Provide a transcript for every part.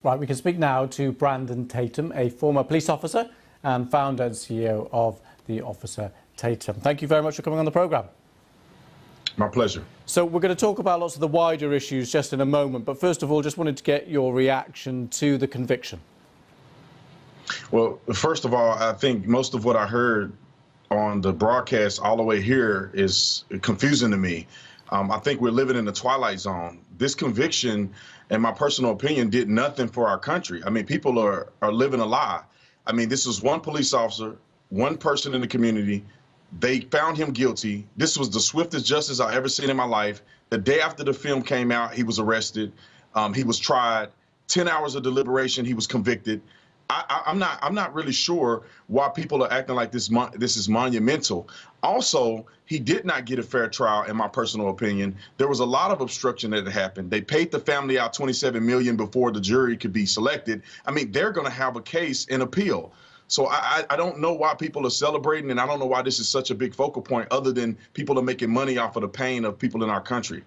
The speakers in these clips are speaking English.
Right, we can speak now to Brandon Tatum, a former police officer and founder and CEO of the Officer Tatum. Thank you very much for coming on the programme. My pleasure. So we're going to talk about lots of the wider issues just in a moment, but first of all, just wanted to get your reaction to the conviction. Well, first of all, I think most of what I heard on the broadcast all the way here is confusing to me. I think we're living in the twilight zone. This conviction, in my personal opinion, did nothing for our country. I mean, people are living a lie. I mean, this was one police officer, one person in the community. They found him guilty. This was the swiftest justice I ever seen in my life. The day after the film came out, he was arrested. He was tried. 10 hours of deliberation. He was convicted. I'm not really sure why people are acting like this is monumental. Also, he did not get a fair trial, in my personal opinion. There was a lot of obstruction that happened. They paid the family out $27 million before the jury could be selected. I mean, they're going to have a case and appeal. So I don't know why people are celebrating, and I don't know why this is such a big focal point, other than people are making money off of the pain of people in our country.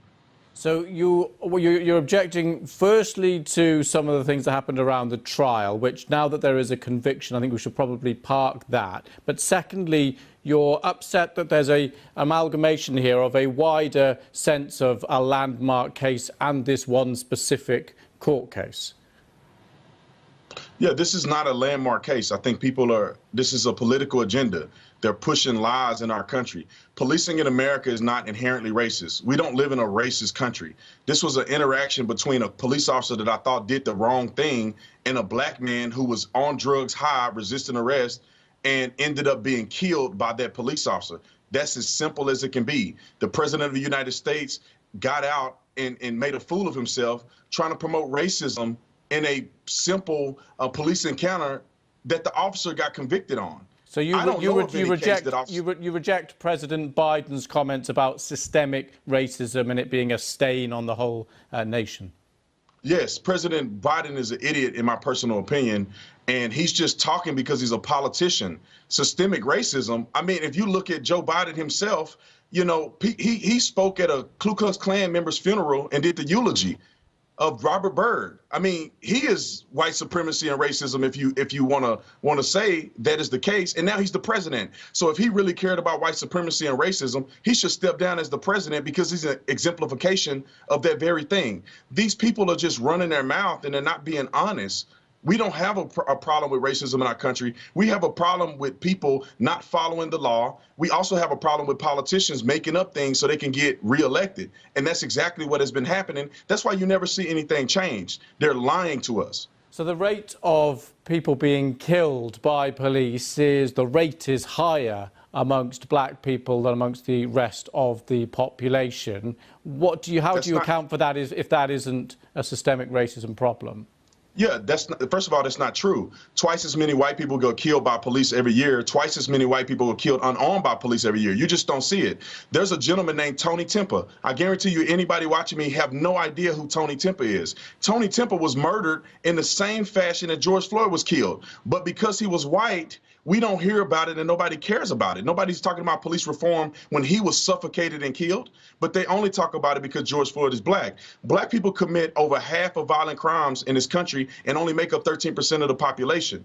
So you're objecting firstly to some of the things that happened around the trial, which now that there is a conviction, I think we should probably park that. But secondly, you're upset that there's a amalgamation here of a wider sense of a landmark case and this one specific court case. Yeah, this is not a landmark case. I think this is a political agenda. They're pushing lies in our country. Policing in America is not inherently racist. We don't live in a racist country. This was an interaction between a police officer that I thought did the wrong thing and a black man who was on drugs, high, resisting arrest, and ended up being killed by that police officer. That's as simple as it can be. The president of the United States got out and made a fool of himself trying to promote racism in a simple police encounter that the officer got convicted on. So you reject President Biden's comments about systemic racism and it being a stain on the whole nation? Yes, President Biden is an idiot, in my personal opinion, and he's just talking because he's a politician. Systemic racism, I mean, if you look at Joe Biden himself, you know, he spoke at a Ku Klux Klan member's funeral and did the eulogy of Robert Byrd. I mean, he is white supremacy and racism, if you want to say that is the case. And now he's the president. So if he really cared about white supremacy and racism, he should step down as the president because he's an exemplification of that very thing. These people are just running their mouth and they're not being honest. We don't have a problem with racism in our country. We have a problem with people not following the law. We also have a problem with politicians making up things so they can get reelected. And that's exactly what has been happening. That's why you never see anything change. They're lying to us. So the rate of people being killed by police is higher amongst black people than amongst the rest of the population. How do you account for that if that isn't a systemic racism problem? Yeah, first of all, that's not true. Twice as many white people go killed by police every year. Twice as many white people go killed unarmed by police every year. You just don't see it. There's a gentleman named Tony Timpa. I guarantee you anybody watching me have no idea who Tony Timpa is. Tony Timpa was murdered in the same fashion that George Floyd was killed. But because he was white, we don't hear about it and nobody cares about it. Nobody's talking about police reform when he was suffocated and killed, but they only talk about it because George Floyd is black. Black people commit over half of violent crimes in this country and only make up 13% of the population.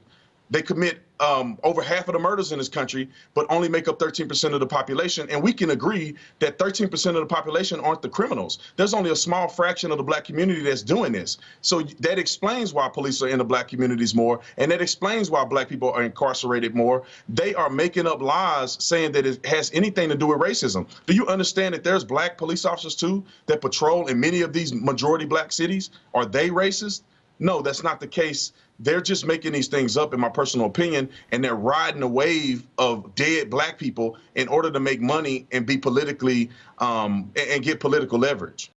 They commit over half of the murders in this country, but only make up 13% of the population. And we can agree that 13% of the population aren't the criminals. There's only a small fraction of the black community that's doing this. So that explains why police are in the black communities more, and that explains why black people are incarcerated more. They are making up lies saying that it has anything to do with racism. Do you understand that there's black police officers too that patrol in many of these majority black cities? Are they racist? No, that's not the case. They're just making these things up, in my personal opinion, and they're riding a wave of dead black people in order to make money and be politically and get political leverage.